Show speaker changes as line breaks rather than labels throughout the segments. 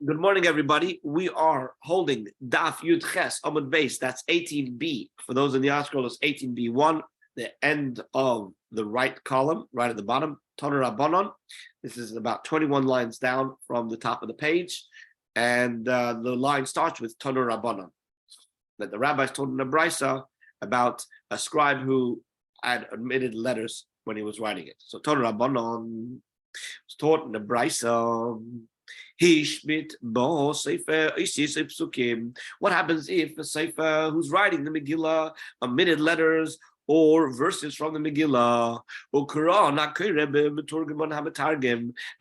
Good morning, everybody. We are holding Daf Yud Ches Amud Beis. That's 18b. For those in the article, it's 18b1, the end of the right column, right at the bottom. Toner Rabbanon. This is about 21 lines down from the top of the page, and the line starts with Toner Rabbanon. That the rabbis told in the Brisa about a scribe who had omitted letters when he was writing it. So Toner Rabbanon was taught in the Brisa. What happens if a sefer who's writing the Megillah omitted letters or verses from the Megillah,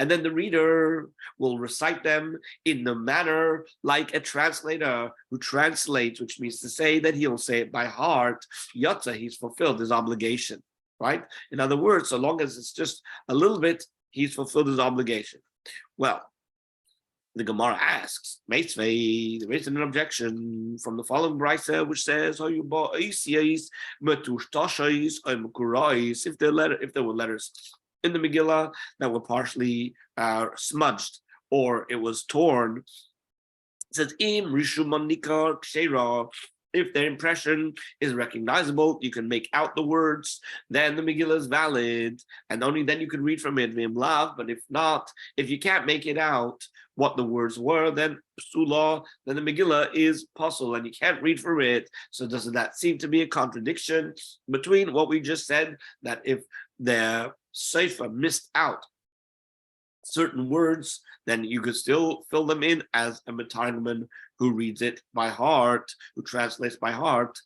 and then the reader will recite them in the manner like a translator who translates, which means to say that he'll say it by heart. Yotza, he's fulfilled his obligation, right? In other words, so long as it's just a little bit, he's fulfilled his obligation. Well, the Gemara asks, Meitzvei, there is an objection from the following brisa, which says, if there were letters in the Megillah that were partially smudged or it was torn, it says, if their impression is recognizable, you can make out the words, then the Megillah is valid, and only then you can read from it, but if not, if you can't make it out what the words were, then Psula, then the Megillah is puzzle, and you can't read from it. So doesn't that seem to be a contradiction between what we just said, that if the Sefer missed out certain words, then you could still fill them in as a Metargman who reads it by heart, who translates by heart.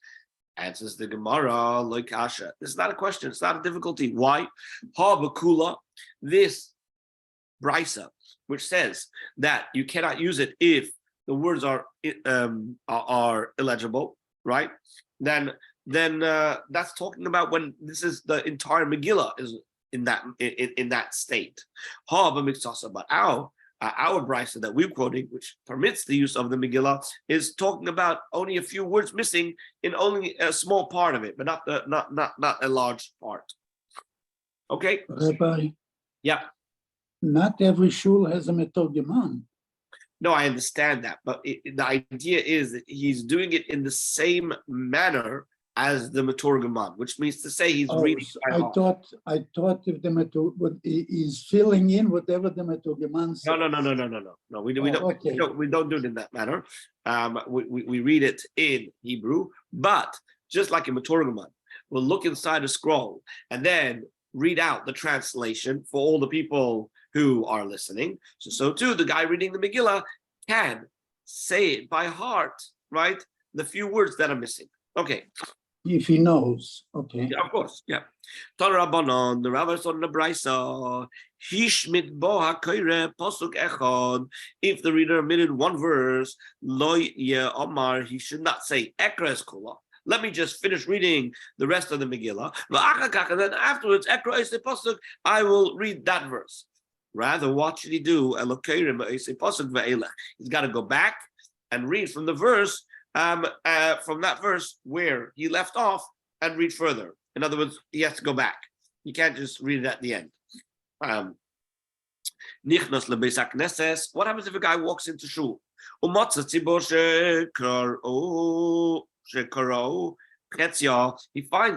Answers the Gemara, like Asha. This is not a question, it's not a difficulty. Why? Ha Bakula, this brisa, which says that you cannot use it if the words are illegible, right? Then that's talking about when this is the entire Megillah is in that state. But our brisa that we're quoting, which permits the use of the Megillah, is talking about only a few words missing in only a small part of it, but not a large part. Okay.
Rabbi,
yeah.
Not every shul has a metorgeman.
No, I understand that, but the idea is that he's doing it in the same manner as the metorgeman, which means to say he's reading.
I thought if the is filling in whatever the metorgeman says.
No. We don't do it in that manner. We read it in Hebrew, but just like a metorgeman, we'll look inside a scroll and then read out the translation for all the people who are listening. So too, the guy reading the Megillah can say it by heart, right? The few words that are missing. Okay.
If he knows, okay.
Yeah, of course, yeah. Toner Rabbanon, the rabbis on the brisa, Hishmit bo hakoire posuk echad. If the reader omitted one verse, lo ye omar, he should not say ekres kula. Let me just finish reading the rest of the Megillah. And then afterwards, ekra ese posuk, I will read that verse. Rather, what should he do? He's got to go back and read from the verse. From that verse where he left off and read further. In other words, he has to go back. You can't just read it at the end. What happens if a guy walks into shul? He finds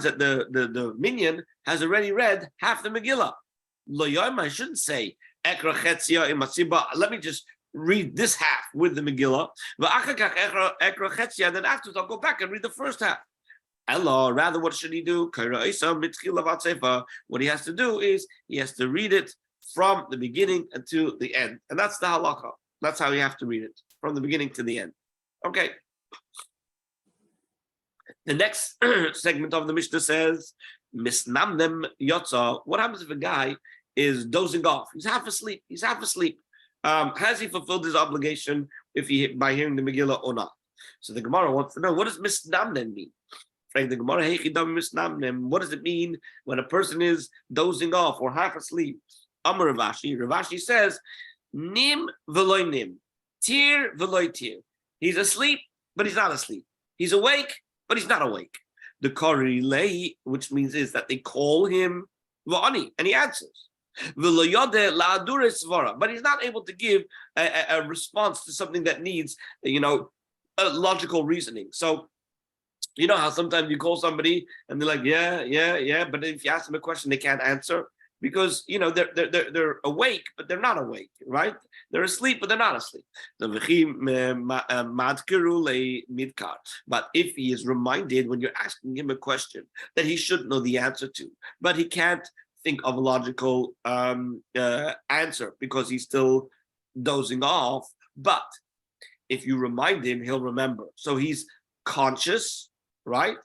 that the minion has already read half the Megillah. I shouldn't say, let me just read this half with the Megillah, and then afterwards I'll go back and read the first half. Rather, what should he do? What he has to do is he has to read it from the beginning until the end, and that's the halakha. That's how you have to read it, from the beginning to the end. Okay. The next segment of the Mishnah says, Misnamnem yotza. What happens if a guy is dozing off? He's half asleep. Has he fulfilled his obligation by hearing the Megillah or not? So the Gemara wants to know, what does misnamnem mean? Frank, the Gemara, what does it mean when a person is dozing off or half asleep? Amar Ravashi. Ravashi says, nim v'loy nim, tir v'loy tir. He's asleep, but he's not asleep. He's awake, but he's not awake. The kari lei, which means is that they call him v'ani, and he answers. But he's not able to give a response to something that needs, a logical reasoning. So, you know how sometimes you call somebody and they're like, yeah, but if you ask them a question, they can't answer because they're awake, but they're not awake, right? They're asleep, but they're not asleep. But if he is reminded when you're asking him a question that he should know the answer to, but he can't think of a logical answer because he's still dozing off. But if you remind him, he'll remember. So he's conscious, right?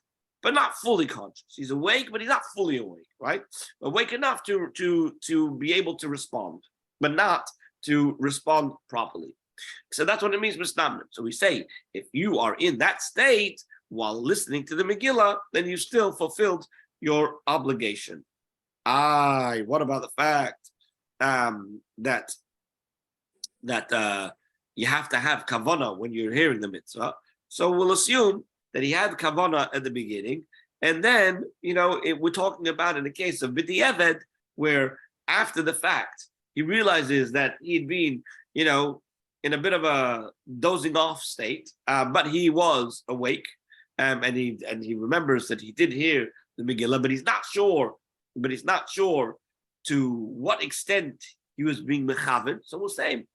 But not fully conscious. He's awake, but he's not fully awake, right? Awake enough to be able to respond, but not to respond properly. So that's what it means, misnamnim. So we say, if you are in that state while listening to the Megillah, then you still fulfilled your obligation. What about the fact that you have to have kavanah when you're hearing the mitzvah? So we'll assume that he had kavanah at the beginning, and then we're talking about in the case of b'di'evet, where after the fact he realizes that he'd been in a bit of a dozing off state, but he was awake, and he remembers that he did hear the Megillah, but he's not sure to what extent he was being mechaven. So we'll say,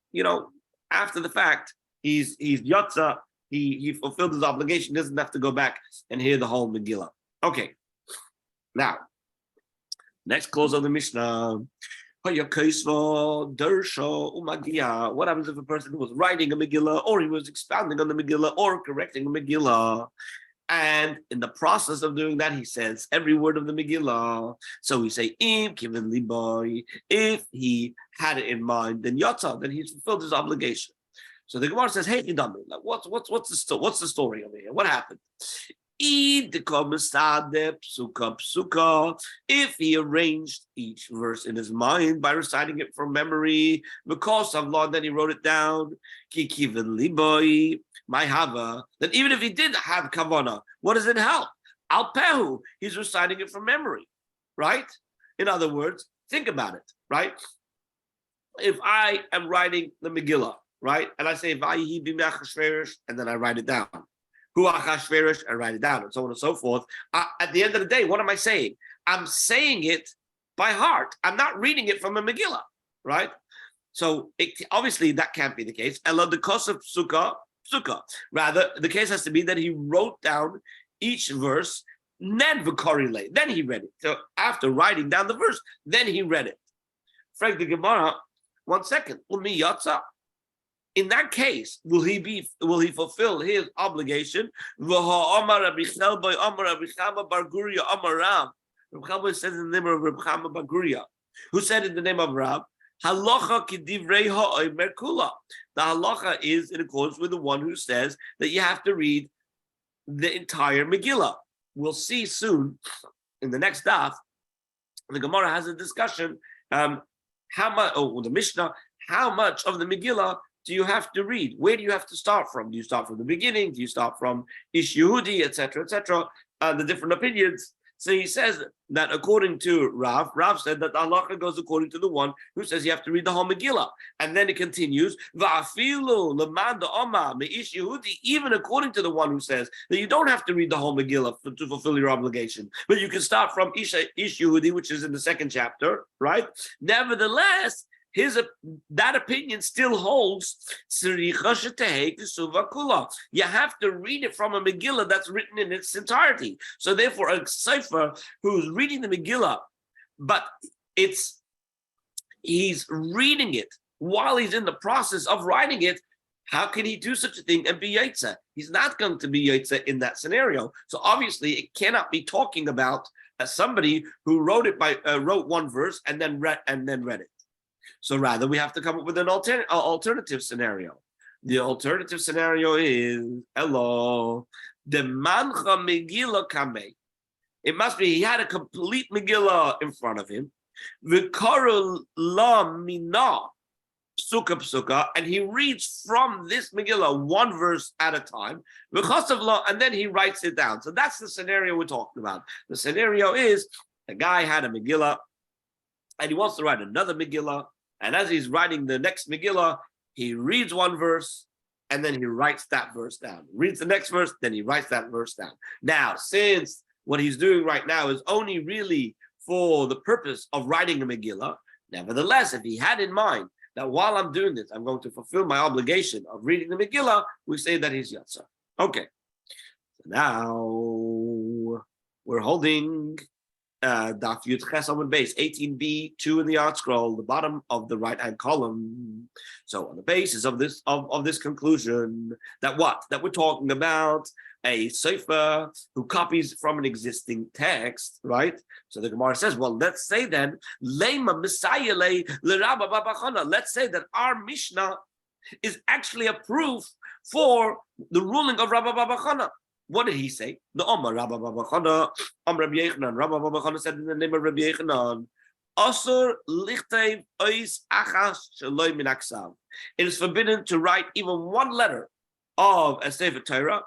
after the fact, he's yotza, he fulfilled his obligation, doesn't have to go back and hear the whole Megillah. Okay. Now, next clause of the Mishnah. What happens if a person was writing a Megillah, or he was expounding on the Megillah, or correcting a Megillah? And in the process of doing that, he says every word of the Megillah. So we say, if he had it in mind, then yotza, then he's fulfilled his obligation. So the Gemara says, hey, Idami, like what's the story over here? What happened? If he arranged each verse in his mind by reciting it from memory, because of law, then he wrote it down. My hava, then even if he did have kavanah, what does it help? Al pehu, he's reciting it from memory, right? In other words, think about it, right? If I am writing the Megillah, right, and I say Vayihi b'Achashverosh, and then I write it down, Hu Achashverosh, I write it down, and so on and so forth. At the end of the day, what am I saying? I'm saying it by heart. I'm not reading it from a Megillah, right? So obviously that can't be the case. Ela the kosef psuka. Rather, the case has to be that he wrote down each verse, then he read it. So after writing down the verse, then he read it. Frank the Gemara, 1 second. In that case, will he fulfill his obligation? Rabbi says in the name of Rabbi Chama Bar Guria, who said in the name of Rab, halacha kidivrei ha'omer kula. The halacha is in accordance with the one who says that you have to read the entire Megillah. We'll see soon in the next daf. The Gemara has a discussion. The Mishnah, how much of the Megillah do you have to read? Where do you have to start from? Do you start from the beginning? Do you start from Ish Yehudi, etc., etc.? The different opinions. So he says that according to Rav said that the halacha goes according to the one who says you have to read the whole Megillah. And then it continues, even according to the one who says that you don't have to read the whole Megillah to fulfill your obligation, but you can start from Ish Yehudi, which is in the 2nd chapter, right? Nevertheless, that opinion still holds. You have to read it from a Megillah that's written in its entirety. So therefore, a sefer who's reading the Megillah, but he's reading it while he's in the process of writing it, how can he do such a thing and be Yitzchok? He's not going to be Yitzchok in that scenario. So obviously, it cannot be talking about somebody who wrote one verse and then read it. So rather, we have to come up with an alternative scenario. The alternative scenario is, hello, the mancha Megillah kame. It must be he had a complete Megillah in front of him. V'karu la mina psuka, and he reads from this Megillah one verse at a time. V'chasav la, and then he writes it down. So that's the scenario we're talking about. The scenario is the guy had a Megillah. and he wants to write another Megillah. And as he's writing the next Megillah, he reads one verse, and then he writes that verse down. Reads the next verse, then he writes that verse down. Now, since what he's doing right now is only really for the purpose of writing a Megillah, nevertheless, if he had in mind that while I'm doing this, I'm going to fulfill my obligation of reading the Megillah, we say that he's Yatsa. Okay. So now we're holding Daf Yud Ches Amud Beis 18b 2 in the art scroll, the bottom of the right hand column. So on the basis of this conclusion, that we're talking about a sefer who copies from an existing text, right? So the Gemara says, well, let's say then, Lema Messiah le Rabba Baba Chana. Let's say that our Mishnah is actually a proof for the ruling of Rabba Baba Chana. What did he say? The Omar Rabba Baba Chana, Rabbi Yechanan. Rabba Baba Chana said in the name of Rabbi Yechanan, Asur lichtev ois achas sheloi min aksav. It is forbidden to write even one letter of a Sefer Torah,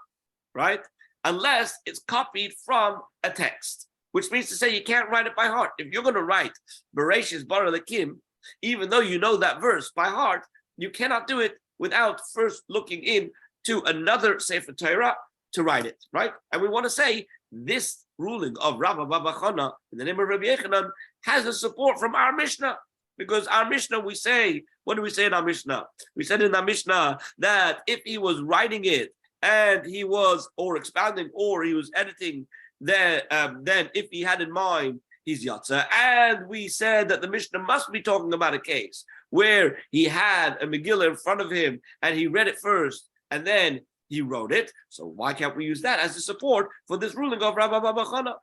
right? Unless it's copied from a text, which means to say you can't write it by heart. If you're going to write Bereshis bara Elokim, even though you know that verse by heart, you cannot do it without first looking in to another Sefer Torah to write it, right? And we want to say this ruling of Rabba Baba Chana in the name of Rabbi Yechanan has a support from our Mishnah, because our Mishnah, we say, what do we say in our Mishnah? We said in our Mishnah that if he was writing it and he was or expounding or he was editing, then if he had in mind, he's Yatza. And we said that the Mishnah must be talking about a case where he had a Megillah in front of him and he read it first and then he wrote it. So why can't we use that as a support for this ruling of Rabba Baba Chana?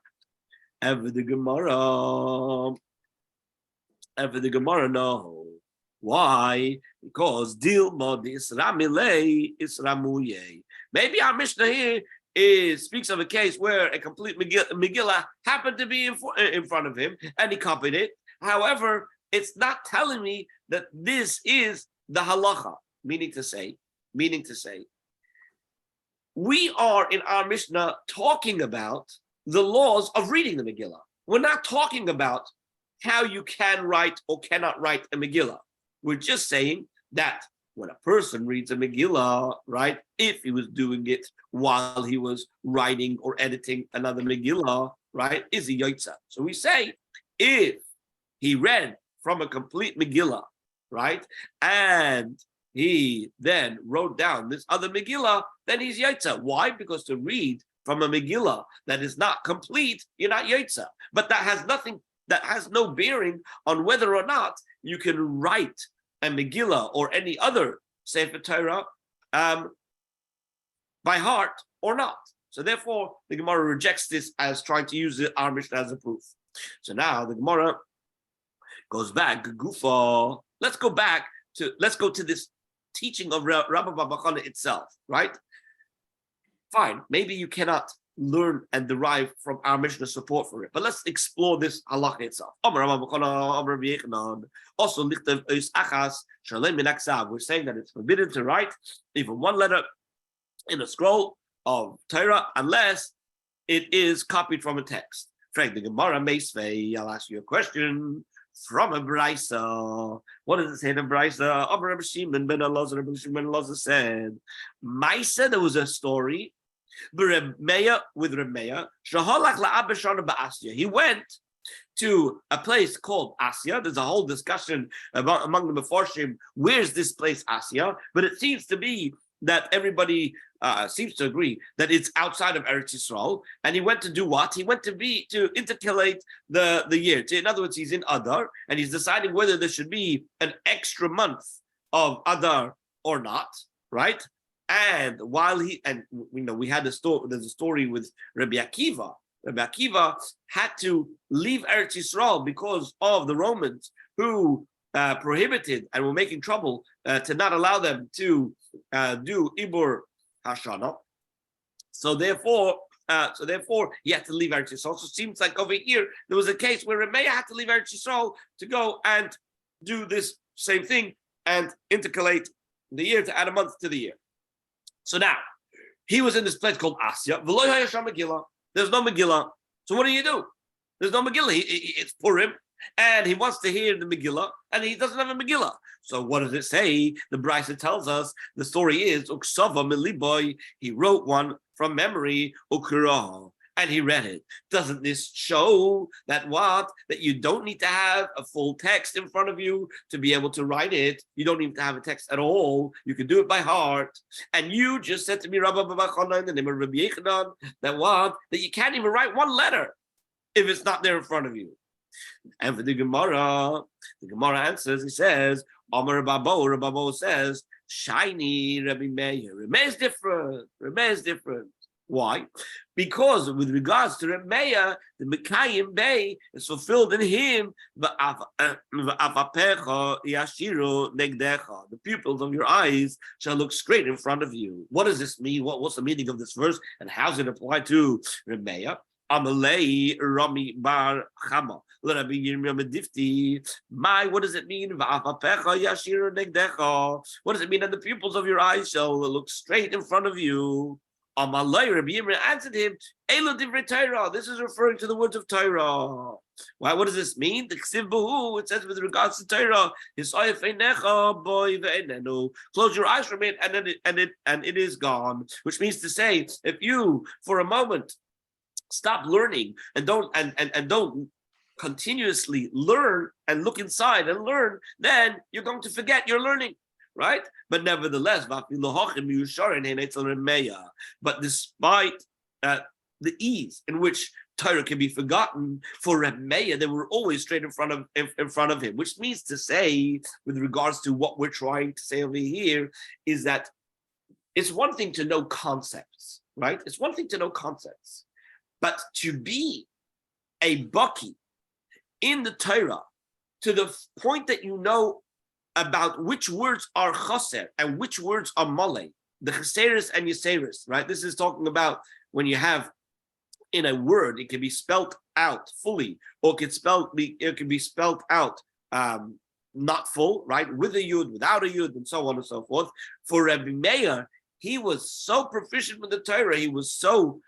Ever the Gemara, no. Why? Because Dilma Isra'milei Isra'muye. Maybe our Mishnah here speaks of a case where a complete Megillah happened to be in front of him and he copied it. However, it's not telling me that this is the halacha, meaning to say, we are in our Mishnah talking about the laws of reading the Megillah. We're not talking about how you can write or cannot write a Megillah. We're just saying that when a person reads a Megillah, right, if he was doing it while he was writing or editing another Megillah, right, is he Yotza? So we say, if he read from a complete Megillah, right, and he then wrote down this other Megillah, then he's Yotza. Why? Because to read from a Megillah that is not complete, you're not Yotza. But that has no bearing on whether or not you can write a Megillah or any other Sefer Torah by heart or not. So therefore, the Gemara rejects this as trying to use our Mishnah as a proof. So now the Gemara goes back, Gufa. Let's go to this teaching of Rabba Baba Chana itself, right? Fine, maybe you cannot learn and derive from our Mishnah support for it, but let's explore this halakha itself. We're saying that it's forbidden to write even one letter in a scroll of Torah unless it is copied from a text. Frank, the Gemara Meisvei, I'll ask you a question. From a brisa, what does it say in a brisa? Rabbi Shimon ben Elazar said, Maisa, there was a story, with Remeya, he went to a place called Asya. There's a whole discussion among the Mefarshim, where's this place Asya? But it seems to be that everybody seems to agree that it's outside of Eretz Yisrael. And he went to do what? He went to intercalate the year. In other words, he's in Adar, and he's deciding whether there should be an extra month of Adar or not, right? And while we had there's a story with Rabbi Akiva. Rabbi Akiva had to leave Eretz Yisrael because of the Romans who prohibited and were making trouble to not allow them to do Ibur Hashana. So therefore, he had to leave Eretz Yisrael. So it seems like over here there was a case where Remeya had to leave Eretz Yisrael to go and do this same thing and intercalate the year to add a month to the year. So now he was in this place called Asya. There's no Megillah. So what do you do? There's no Megillah. It's Purim. and he wants to hear the Megillah, and he doesn't have a Megillah. So what does it say? The Brisa tells us the story is Uksava Miliboy. He wrote one from memory, Ukuraha, and he read it. Doesn't this show that what? That you don't need to have a full text in front of you to be able to write it. You don't need to have a text at all. You can do it by heart. And you just said to me, Rabbi Babachana, in the name of Rabbi Yechanan, that what? That you can't even write one letter if it's not there in front of you. And for the Gemara answers, he says, Amar Rababo says, Shiny Rabbi Meir. Rabbi is different. Rabbi is different. Why? Because with regards to Rabbi Meir, the Mekayim Bey is fulfilled in him. The pupils of your eyes shall look straight in front of you. What does this mean? What's the meaning of this verse? And how does it apply to Rabbi Meir? Amalei Rami Bar Chama. What does it mean? What does it mean that the pupils of your eyes shall look straight in front of you? Amalei Rabbi Yirmiyah answered him, Elo divrei Torah. This is referring to the words of Torah. Why? What does this mean? The Ksiv Bahu, it says with regards to Torah, close your eyes from it, and it is gone. Which means to say, if you for a moment stop learning and don't continuously learn and look inside and learn, then you're going to forget your learning, right? But nevertheless, but despite the ease in which Torah can be forgotten, for Reb Meir, they were always straight in front of him, which means to say, with regards to what we're trying to say over here, is that it's one thing to know concepts, right? It's one thing to know concepts, but to be a baki in the Torah to the point that you know about which words are chaser and which words are male, the chaseris and yaseris, right? This is talking about when you have in a word, it can be spelt out fully, or it can be spelt out not full, right? With a yud, without a yud, and so on and so forth. For Rabbi Meir, he was so proficient with the Torah, he was so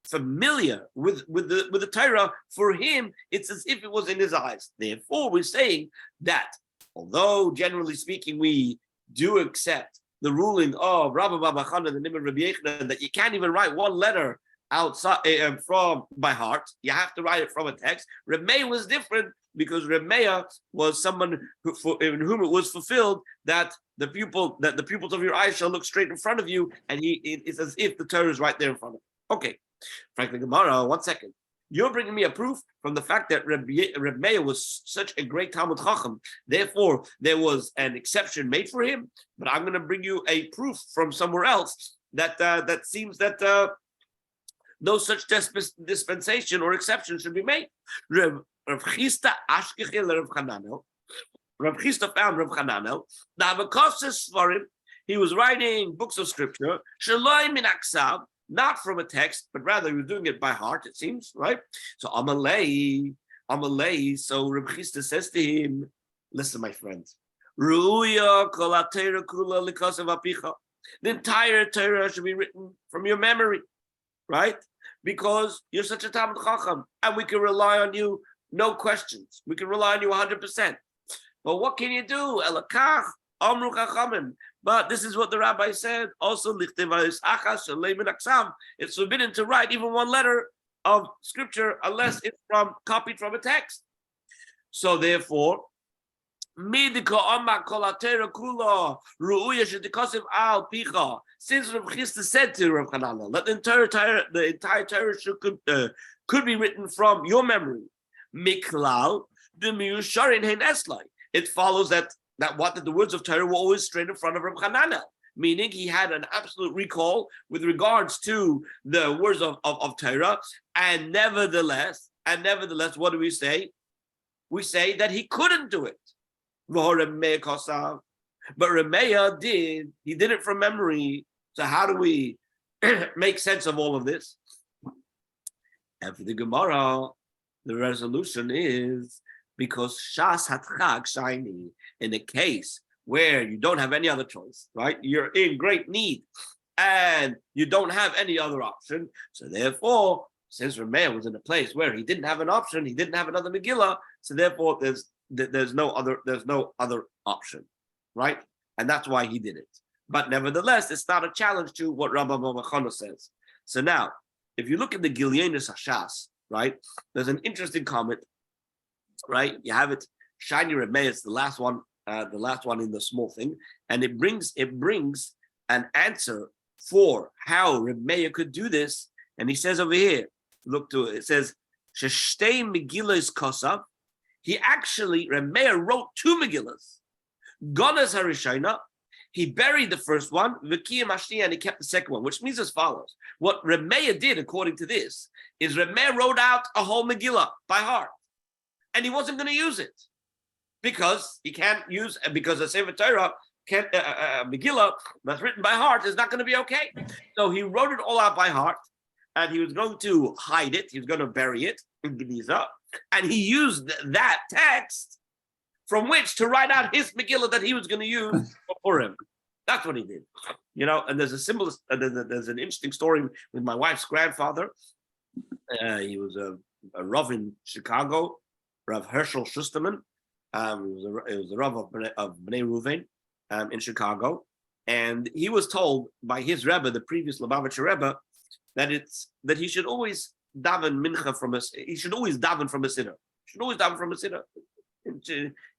familiar with the Torah. For him, it's as if it was in his eyes. Therefore, we're saying that although generally speaking we do accept the ruling of Rabbi Babachana, the name of Rabbi Yechanan, that you can't even write one letter outside from by heart, you have to write it from a text. Reb Meir was different, because Reb Meir was someone in whom it was fulfilled that the pupils of your eyes shall look straight in front of you, and it's as if the Torah is right there in front of you. Okay, frankly, Gemara, 1 second. You're bringing me a proof from the fact that Reb Meir was such a great Talmud Chacham. Therefore, there was an exception made for him. But I'm going to bring you a proof from somewhere else that seems that no such dispensation or exception should be made. Rav Chisda Ashkechel Rav Chananel. Rav Chisda found Rav Chananel. Now, for him, he was writing books of scripture. Shaloi min aksav. Not from a text, but rather he was doing it by heart, it seems, right? So Amalei. So Reb Chisda says to him, listen, my friends, the entire Torah should be written from your memory, right? Because you're such a Talmud Chacham, and we can rely on you, no questions. We can rely on you 100%. But what can you do? Elakach, Amru Chachamim. But this is what the rabbi said. Also, it's forbidden to write even one letter of scripture unless it's copied from a text. So therefore, since Rav Chisda said to Rav Chananel that the entire Torah could be written from your memory, it follows that the words of Torah were always straight in front of Rav Chananel, meaning he had an absolute recall with regards to the words of Torah, and nevertheless, what do we say? We say that he couldn't do it. But Reb Meir did. He did it from memory. So how do we make sense of all of this? And for the Gemara, the resolution is because Shas Hatchag Shiny, in a case where you don't have any other choice, right? You're in great need and you don't have any other option. So therefore, since Remeah was in a place where he didn't have an option, he didn't have another Megillah, so therefore there's no other option, right? And that's why he did it. But nevertheless, it's not a challenge to what Rabbi Mamachana says. So now, if you look at the Gilyanis Hashas, right, there's an interesting comment, right? You have it, Shiny Remeah, it's the last one in the small thing, and it brings an answer for how Remeah could do this. And he says over here, look to it, it says, Sheshtei Megillas Kosav. He actually, Remeah wrote 2 Megillas. Gonas Harishayna, he buried the first one, V'kiyam Ashniya, and he kept the second one, which means as follows. What Remeah did, according to this, is Remeah wrote out a whole Megillah by heart. And he wasn't going to use it. Because he can't use, because the Sefer Torah, Megillah that's written by heart is not going to be okay. So he wrote it all out by heart, and he was going to hide it. He was going to bury it in Geniza, and he used that text from which to write out his Megillah that he was going to use for him. That's what he did, And there's there's an interesting story with my wife's grandfather. He was a Rav in Chicago, Rav Herschel Schusterman. It was the Rav of Bnei Ruvain in Chicago, and he was told by his Rebbe, the previous Lubavitcher Rebbe, that he should always daven mincha from a. He should always daven from a siddur. Should always daven from a siddur.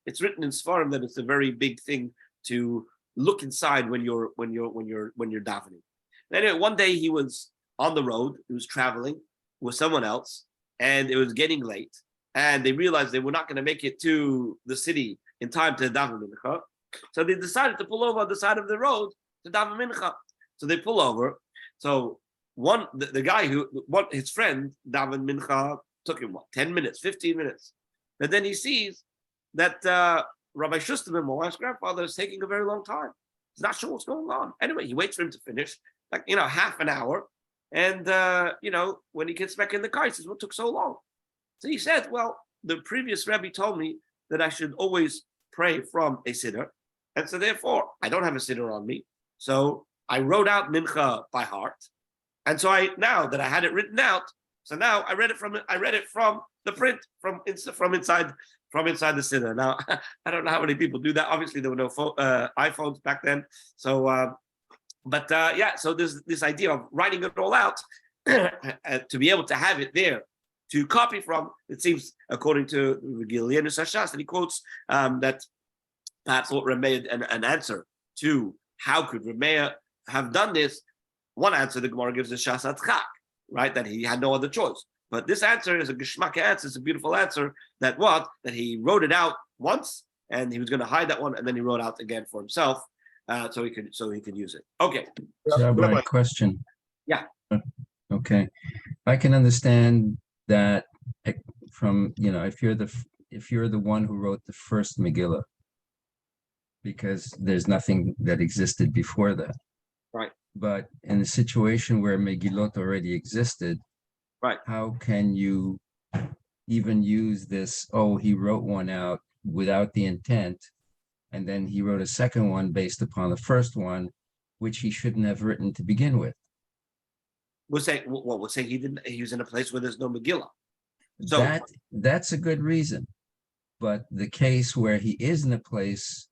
It's written in Sfarim that it's a very big thing to look inside when you're davening. And anyway, one day he was on the road. He was traveling with someone else, and it was getting late. And they realized they were not going to make it to the city in time to daven mincha. So they decided to pull over on the side of the road to daven mincha. So they pull over. So the guy his friend daven mincha took him 10 minutes, 15 minutes. And then he sees that Rabbi Schusterman, my wife's grandfather, is taking a very long time. He's not sure what's going on. Anyway, he waits for him to finish, half an hour. And, when he gets back in the car, he says, what took so long? So he said, well, the previous Rebbe told me that I should always pray from a siddur. And so therefore, I don't have a siddur on me. So I wrote out mincha by heart. And so now that I had it written out, so now I read it from the print, from inside the siddur. Now, I don't know how many people do that. Obviously, there were no iPhones back then. So, so there's this idea of writing it all out to be able to have it there to copy from. It seems, according to Megillah Hashas, that he quotes that perhaps what Remeah, an answer to how could Remeah have done this. One answer the Gemara gives is Shas Atchak, right? That he had no other choice. But this answer is a Geshmak answer. It's a beautiful answer. That he wrote it out once, and he was going to hide that one, and then he wrote out again for himself, so he could use it. Okay.
Rabbi, question.
Yeah.
Okay, I can understand that from if you're the one who wrote the first Megillah, because there's nothing that existed before that.
Right.
But in a situation where Megillot already existed,
right,
how can you even use this? Oh, he wrote one out without the intent, and then he wrote a second one based upon the first one, which he shouldn't have written to begin with.
We'll say he didn't. He was in a place where there's no Megillah. So
that's a good reason. But the case where he is in a place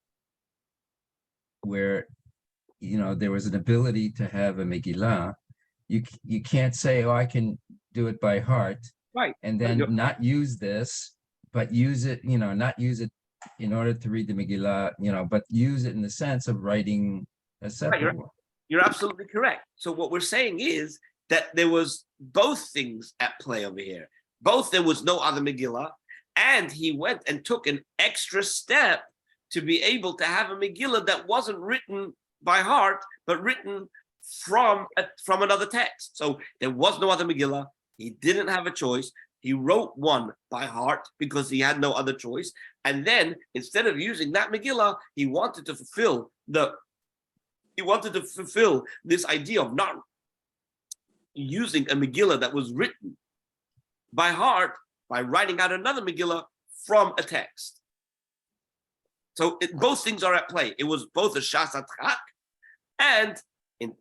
where there was an ability to have a Megillah, you can't say, oh, I can do it by heart,
right,
and then not use this, but use it, not use it in order to read the Megillah, but use it in the sense of writing a separate one.
You're absolutely correct. So what we're saying is that there was both things at play over here. Both there was no other Megillah, and he went and took an extra step to be able to have a Megillah that wasn't written by heart, but written from another text. So there was no other Megillah. He didn't have a choice. He wrote one by heart because he had no other choice. And then instead of using that Megillah, he wanted to fulfill this idea of not using a Megillah that was written by heart by writing out another Megillah from a text. So both things are at play. It was both a Shas Atchak, and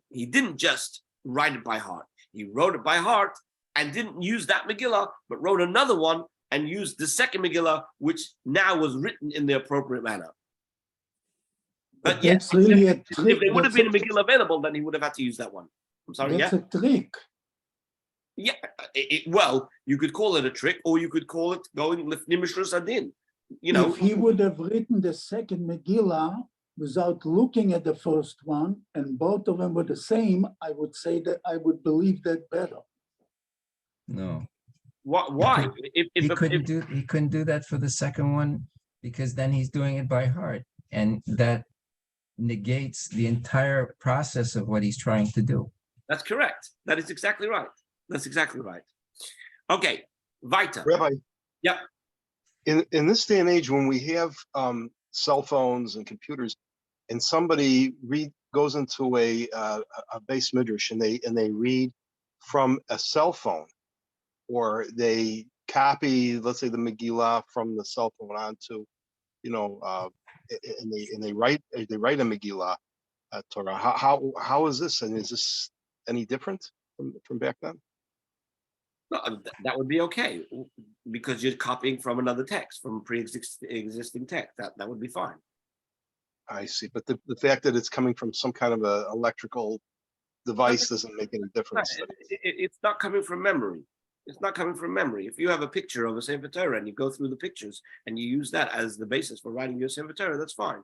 he didn't just write it by heart. He wrote it by heart, and didn't use that Megillah, but wrote another one and used the second Megillah, which now was written in the appropriate manner. But yes,
that's really a trick.
if there would have been a Megillah available, then he would have had to use that one. I'm sorry,
that's
yeah?
a trick.
Yeah, well, you could call it a trick, or you could call it going lifnim mishras adin. You know,
If he would have written the second Megillah without looking at the first one, and both of them were the same, I would say that I would believe that better.
No,
why?
he couldn't do that for the second one, because then he's doing it by heart, and that negates the entire process of what he's trying to do.
That's correct. That is exactly right. That's exactly right. Okay, weiter.
Rabbi.
Yeah.
In this day and age, when we have cell phones and computers, and somebody goes into a base midrash and they read from a cell phone, or they copy, let's say, the Megillah from the cell phone onto, and they write a Megillah Torah. How is this, and is this any different from back then?
No, that would be okay, because you're copying from another text, from pre-existing text. That would be fine.
I see, but the fact that it's coming from some kind of a electrical device doesn't make any difference.
It's not coming from memory. It's not coming from memory. If you have a picture of a Sefer Torah and you go through the pictures and you use that as the basis for writing your Sefer Torah, that's fine.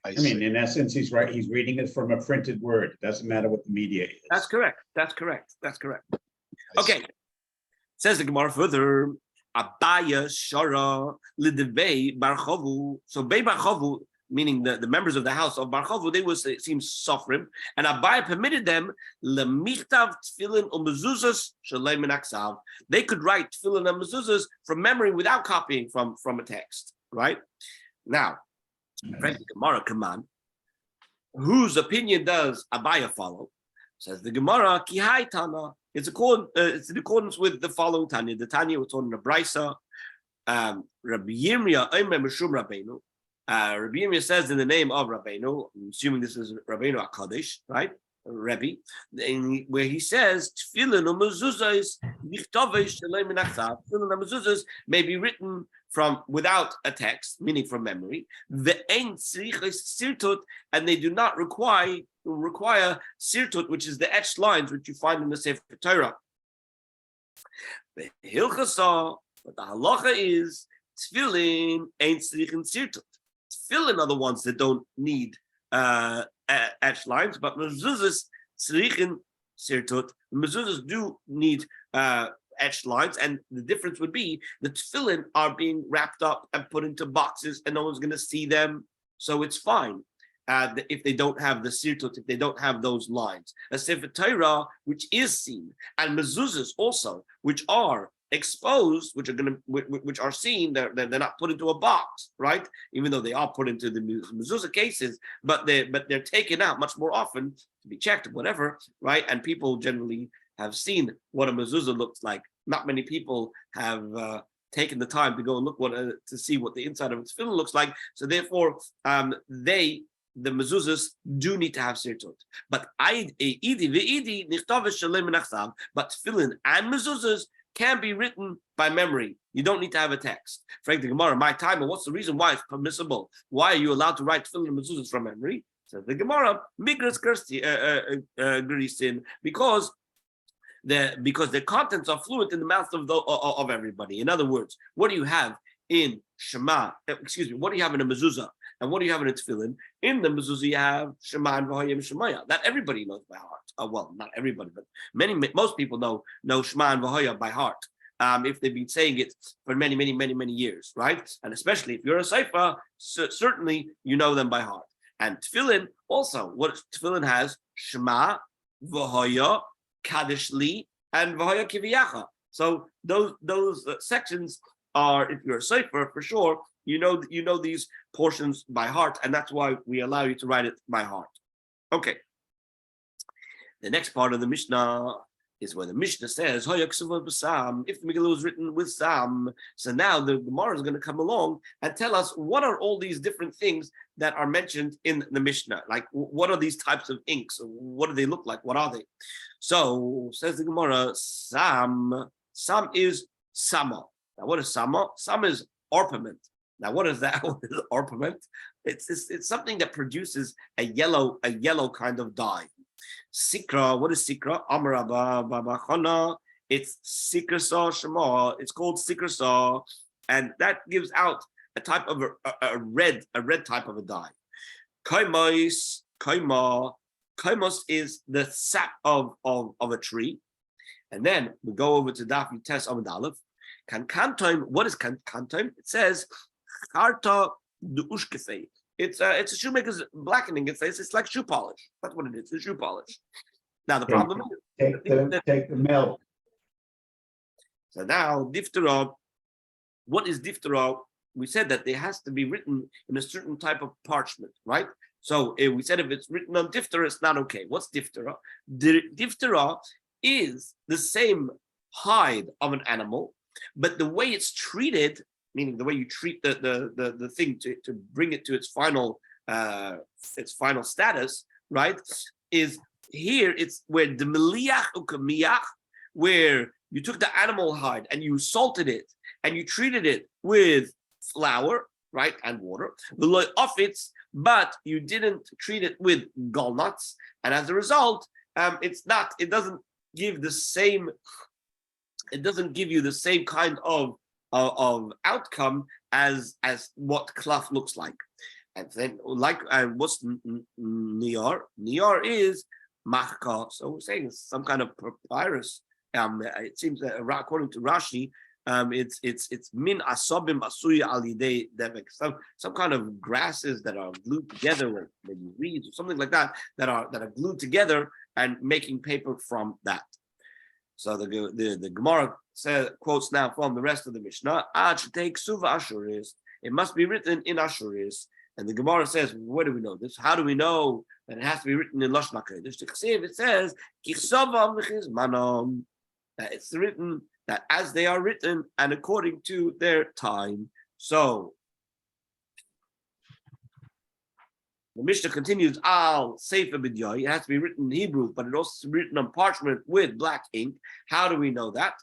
I mean, in essence, he's right. He's reading it from a printed word. It doesn't matter what the media is.
That's correct. That's correct. That's correct. Okay. Says the Gemara further. Abaya Shara Lidevei Barchovu. So Bei Barchovu, meaning the members of the house of Barchovu, they was, it seems, Sofrim, and Abaya permitted them lemichtav tefillin umezuzas shalei min aksav. They could write tefillin and mezuzas from memory without copying from a text. Right now, frankly, Gemara, come on. Whose opinion does Abaya follow? Says the Gemara, Kihai Tana. It's in accordance with the following Tanya. The Tanya was on the Brisa. Rabbi Yirmiyah Omer Mishum Rabbeinu. Rabbi Yirmiyah says in the name of Rabbeinu, I'm assuming this is Rabbeinu HaKadosh, right? Rebbe, where he says, Tefillin umezuzos nichtavei shalei min aksav. Tefillin and mezuzos may be written from without a text, meaning from memory. Ve'ein tzrichos sirtut, and they do not require sirtut, which is the etched lines which you find in the Sefer Torah. Hilchasa, but the halacha is tefillin ein tzrichin sirtut. Tefillin are the ones that don't need etched lines, but mezuzos tzrichin sirtut. Mezuzos do need etched lines, and the difference would be the tefillin are being wrapped up and put into boxes, and no one's going to see them, so it's fine. If they don't have the sirtut, if they don't have those lines, a Sefer Torah which is seen, and mezuzos also, which are exposed, which are seen, they're not put into a box, right? Even though they are put into the mezuzah cases, but they're taken out much more often to be checked, whatever, right? And people generally have seen what a mezuzah looks like. Not many people have taken the time to go and look to see what the inside of its tefillin looks like. So therefore, the mezuzahs do need to have sirtut. But tefillin and mezuzahs can be written by memory. You don't need to have a text. Frank the Gemara, my time, and what's the reason why it's permissible? Why are you allowed to write tefillin and mezuzahs from memory? Says the Gemara, migras grisin, because the contents are fluent in the mouth of everybody. In other words, what do you have in Shema? What do you have in a mezuzah? And what do you have in a tefillin? In the mezuzah, you have Shema and V'hayim Shemaya. That everybody knows by heart. Well, not everybody, but most people know Shema and V'hayim by heart. If they've been saying it for many, many, many, many years, right? And especially if you're a Seifa, certainly you know them by heart. And tefillin also, what tefillin has? Shema, V'hayim, Kaddish Li, and V'hayim Kiviyacha. So those sections are, if you're a Seifa, for sure, you know these portions by heart, and that's why we allow you to write it by heart. Okay. The next part of the Mishnah, is where the Mishnah says, if the Megillah was written with Sam, so now the Gemara is going to come along and tell us what are all these different things that are mentioned in the Mishnah. Like, what are these types of inks? What do they look like? What are they? So, says the Gemara, Sam is Sama. Now, what is Sama? Sama is orpiment. Now, what is that? What is orpiment? It's something that produces a yellow kind of dye. Sikra, what is Sikra? Amaraba Babachana. It's Sikra Saw Shema. It's called Sikra Saw, and that gives out a type of a red type of a dye. Kaimos is the sap of a tree. And then we go over to Daf Tes Amud Aleph. Kankantoim, what is kankantoim? It says Charta du'ushkefei. It's a shoemaker's blackening. It's like shoe polish. That's what it is. It's shoe polish. Now the problem is
take the milk.
So now diphthera. What is diphthera? We said that it has to be written in a certain type of parchment, right? So we said if it's written on diphthera, it's not okay. What's diphthera? Diphthera is the same hide of an animal, but the way it's treated, meaning the way you treat the thing to bring it to its final status, right? Is here it's where the meliach ukamiyach, where you took the animal hide and you salted it and you treated it with flour, right, and water, but you didn't treat it with gallnuts, and as a result, it doesn't give you the same kind of outcome as what cloth looks like. And then what's niyar? Niyar is machka. So we're saying it's some kind of papyrus. It seems that according to Rashi, it's min asobim asuya alidei devek, some kind of grasses that are glued together, or maybe reeds or something like that are glued together and making paper from that. So the Gemara quotes now from the rest of the Mishnah. Take suva ashuris. It must be written in ashuris. And the Gemara says, where do we know this? How do we know that it has to be written in Lashon HaKodesh? It says, that it's written that as they are written and according to their time. So the Mishnah continues, Al Sefer B'Diyai. It has to be written in Hebrew, but it also has to be written on parchment with black ink. How do we know that?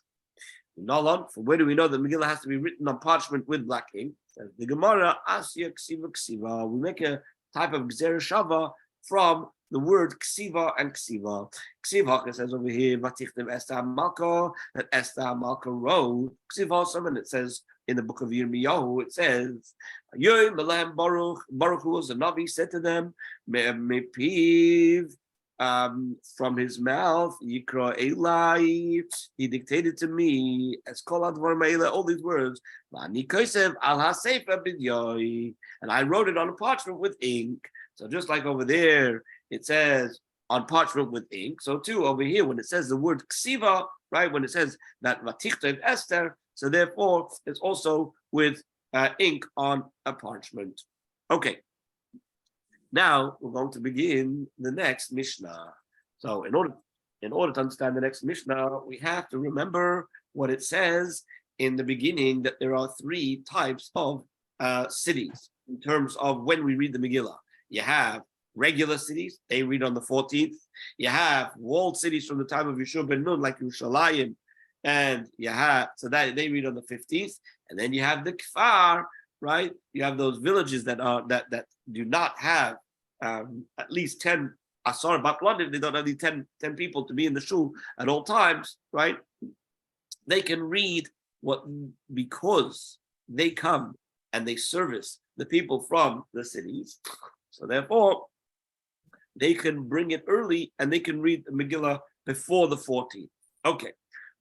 From where do we know that Megillah has to be written on parchment with black ink? The Gemara, Asya Ksiva Ksiva. We make a type of Gzera Shava from the word Ksiva and Ksiva. Ksiva, it says over here, Vatichtem Esther Malka, that Esther Malka wrote. Ksiva, and it says in the book of Yirmiyahu, it says, Yoy Melem Baruch, Baruch who was a Navi, said to them, Mepiv, from his mouth, Yikra Elai, he dictated to me, as Kol Advar Meila, all these words, Vani Kosev Al HaSefer B'Diyai, and I wrote it on a parchment with ink. So just like over there, it says on parchment with ink. So too over here, when it says the word ksiva, right? When it says that vatichtav Esther, so therefore it's also with ink on a parchment. Okay. Now we're going to begin the next Mishnah. So in order to understand the next Mishnah, we have to remember what it says in the beginning, that there are three types of cities in terms of when we read the Megillah. You have regular cities, they read on the 14th. You have walled cities from the time of Yeshua ben Nun, like Yerushalayim, and you have, so that they read on the 15th. And then you have the Kfar, right? You have those villages that do not have at least 10 Asar Batlanim, they don't have these 10 people to be in the shul at all times, right? They can read because they come and they service the people from the cities. So therefore, they can bring it early and they can read the Megillah before the 14th. Okay,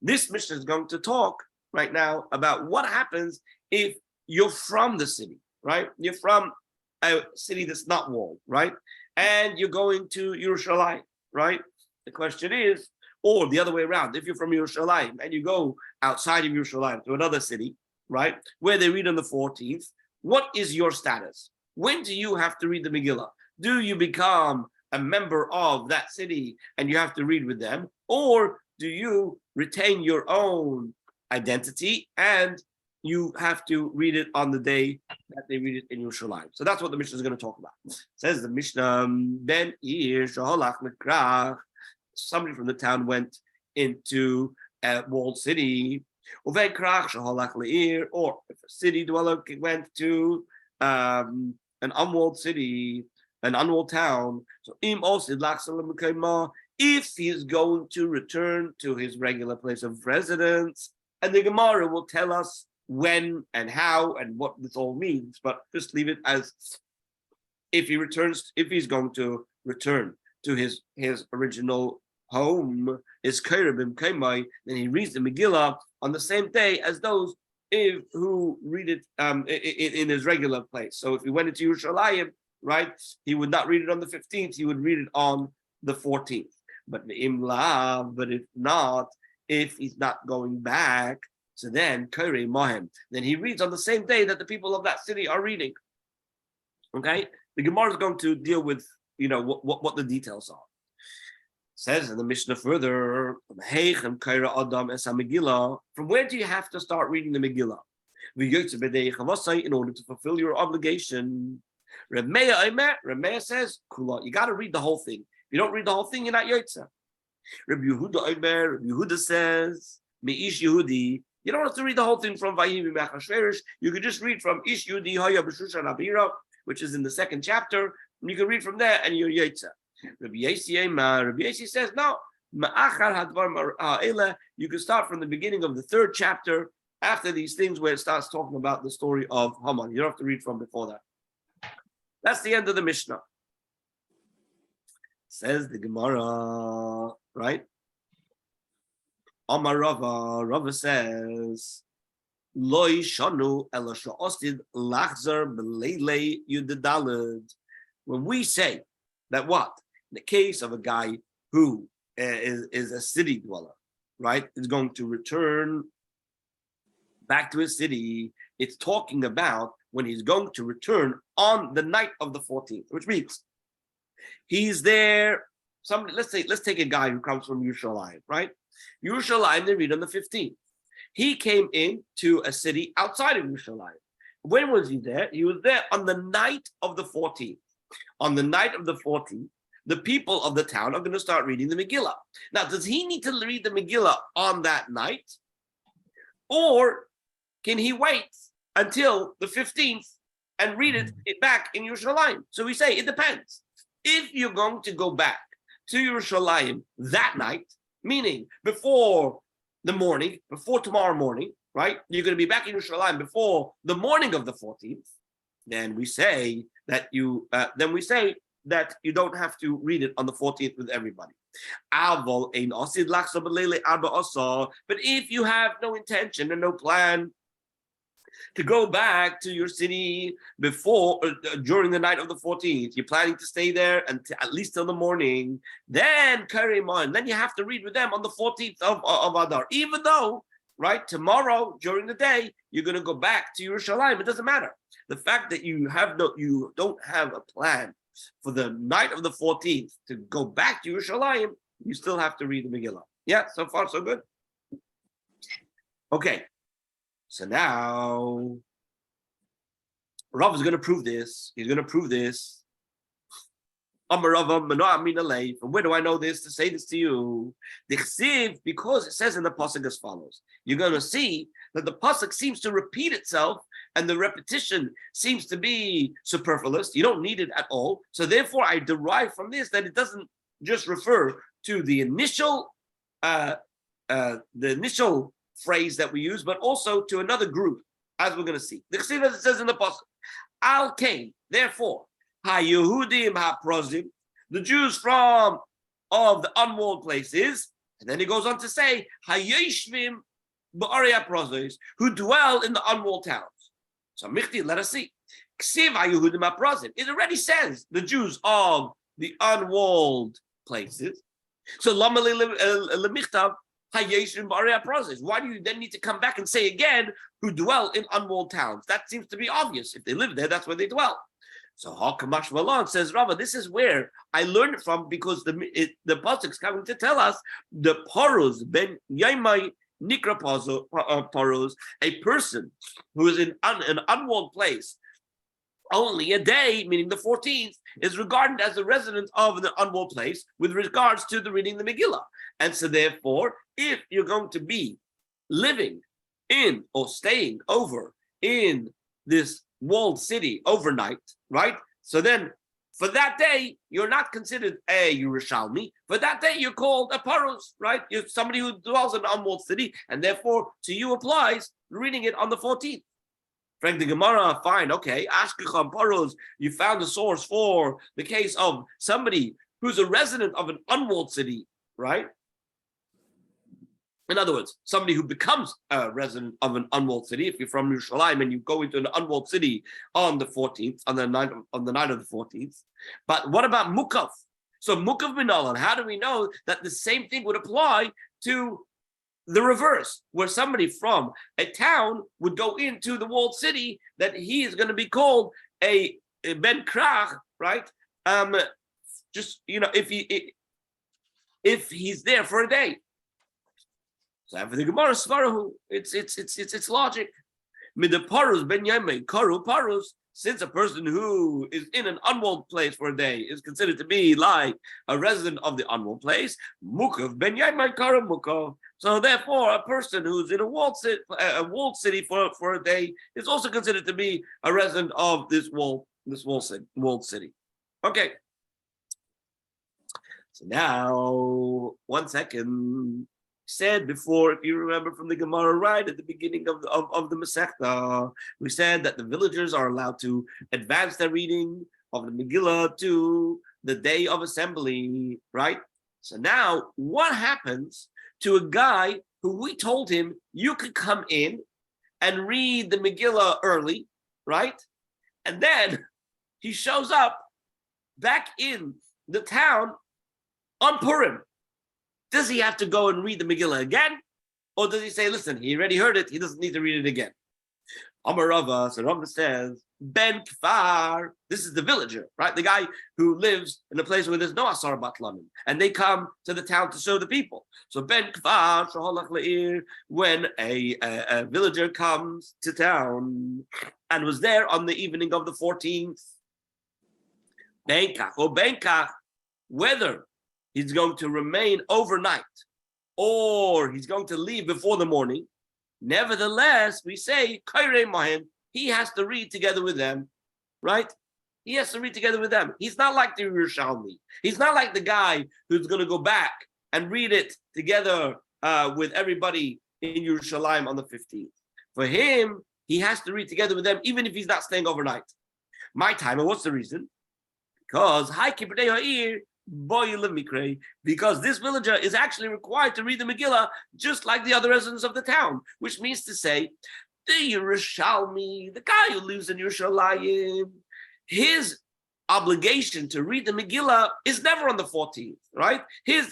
this Mishnah is going to talk right now about what happens if you're from the city, right? You're from a city that's not walled, right? And you're going to Yerushalayim, right? The question is, or the other way around, if you're from Yerushalayim and you go outside of Yerushalayim to another city, right, where they read on the 14th, what is your status? When do you have to read the Megillah? Do you become a member of that city and you have to read with them? Or do you retain your own identity and you have to read it on the day that they read it in Yerushalayim. So that's what the Mishnah is going to talk about. It says the Mishnah, Ben somebody from the town went into a walled city, or if a city dweller went to an unwalled city, an unwalled town. So if he is going to return to his regular place of residence, and the Gemara will tell us when and how and what this all means, but just leave it as if he's going to return to his original home, is Kairabim Kaimai, then he reads the Megillah on the same day as those who read it in his regular place. So if he went into Yerushalayim, right, he would not read it on the 15th, he would read it on the 14th. But if not, if he's not going back, so then Kairei Mohem, then he reads on the same day that the people of that city are reading. Okay, the Gemara is going to deal with what the details are. Says in the Mishnah further, from where do you have to start reading the Megillah in order to fulfill your obligation? Reb Meir says, you got to read the whole thing. If you don't read the whole thing, you're not Yotze. Reb Yehuda says, Meish Yehudi, you don't have to read the whole thing from Vayim Mechashverish. You could just read from Ish Yehudi Haya B'Shushan Abira, which is in the 2nd chapter, and you can read from there and you're Yotze. Rabbi Yasi says, no, you can start from the beginning of the 3rd chapter after these things where it starts talking about the story of Haman. You don't have to read from before that. That's the end of the Mishnah. Says the Gemara, right? Amar Rava says, Loi shanu ela sha'osid lachzar b'leilei yudadalad. When we say that what? In the case of a guy who is a city dweller, right, is going to return back to his city, it's talking about when he's going to return on the night of the 14th, which means he's there. Let's take a guy who comes from Yerushalayim, right? Yerushalayim, they read on the 15th. He came into a city outside of Yerushalayim. When was he there? He was there on the night of the 14th. On the night of the 14th, the people of the town are going to start reading the Megillah. Now, does he need to read the Megillah on that night? Or can he wait until the 15th and read it back in Yerushalayim? So we say it depends. If you're going to go back to Yerushalayim that night, meaning before the morning, before tomorrow morning, right? You're going to be back in Yerushalayim before the morning of the 14th. Then we say that you don't have to read it on the 14th with everybody. But if you have no intention and no plan to go back to your city before during the night of the 14th, you're planning to stay there at least till the morning, then Karimon, then you have to read with them on the 14th of Adar. Even though, right, tomorrow during the day, you're going to go back to Yerushalayim. It doesn't matter. The fact that you don't have a plan for the night of the 14th to go back to Yerushalayim, you still have to read the Megillah. Yeah, so far so good. Okay, so now Rav is going to prove this. He's going to prove this. From where do I know this? To say this to you, because it says in the pasuk as follows. You're going to see that the pasuk seems to repeat itself, and the repetition seems to be superfluous. You don't need it at all. So therefore, I derive from this that it doesn't just refer to the initial phrase that we use, but also to another group, as we're going to see. The chesiv, as it says in the pasuk, Al Kain, therefore, Ha-Yehudim ha-Prozim, the Jews of the unwalled places, and then he goes on to say, Ha-Yeshvim ba'ari ha-Prozis, who dwell in the unwalled towns. So Michti, let us see. Ksiv ha-Yehudim ha-Prozim. It already says the Jews of the unwalled places. So Lama le-Michtav ha-Yeshvim ba'ari ha-Prozis. Why do you then need to come back and say again, who dwell in unwalled towns? That seems to be obvious. If they live there, that's where they dwell. So Hakamash Malon says, Rava, this is where I learned it from, because the pasuk's coming to tell us the Paruz ben Yaimai Nikra Paruz, a person who is in an unwalled place only a day, meaning the 14th, is regarded as a resident of the unwalled place with regards to the reading the Megillah. And so therefore, if you're going to be living in or staying over in this walled city overnight, right? So then for that day, you're not considered a Yerushalmi. For that day, you're called a Paruz, right? You're somebody who dwells in an unwalled city, and therefore to you applies reading it on the 14th. Frank the Gemara, fine, okay. Ashkecham Paruz, you found a source for the case of somebody who's a resident of an unwalled city, right? In other words, somebody who becomes a resident of an unwalled city. If you're from Yerushalayim and you go into an unwalled city on the 14th, on the night of the 14th. But what about Mukav? So Mukav Minalan, how do we know that the same thing would apply to the reverse, where somebody from a town would go into the walled city, that he is going to be called a Ben Krach, right? Just, if he's there for a day. So after the Gemara Svarahu, it's logic. Mida Paruz ben Yemei Karu Paruz, since a person who is in an unwalled place for a day is considered to be like a resident of the unwalled place, Mukav ben Yemei Karu Mukav. So therefore, a person who's in a walled city for a day is also considered to be a resident of this walled city. Okay. So now, 1 second. Said before, if you remember from the Gemara, right at the beginning of the Masechta, we said that the villagers are allowed to advance their reading of the Megillah to the day of assembly, right? So now, what happens to a guy who we told him you could come in and read the Megillah early, right? And then he shows up back in the town on Purim. Does he have to go and read the Megillah again? Or does he say, listen, he already heard it, he doesn't need to read it again? Amar Rava, so Rava says, Ben Kfar, this is the villager, right? The guy who lives in a place where there's no Asar Batlanim, and they come to the town to show the people. So Ben Kfar, Shaholach Le'ir, when a villager comes to town and was there on the evening of the 14th, Benkach, whether he's going to remain overnight or he's going to leave before the morning, nevertheless, we say, he has to read together with them, right? He has to read together with them. He's not like the Yerushalmi. He's not like the guy who's going to go back and read it together with everybody in Yerushalayim on the 15th. For him, he has to read together with them, even if he's not staying overnight. My time, and what's the reason? Because because this villager is actually required to read the Megillah just like the other residents of the town, which means to say, the Yerushalmi, the guy who lives in Yerushalayim, his obligation to read the Megillah is never on the 14th, right?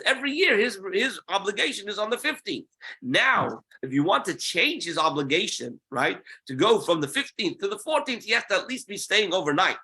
Every year, his obligation is on the 15th. Now, if you want to change his obligation, right, to go from the 15th to the 14th, he has to at least be staying overnight.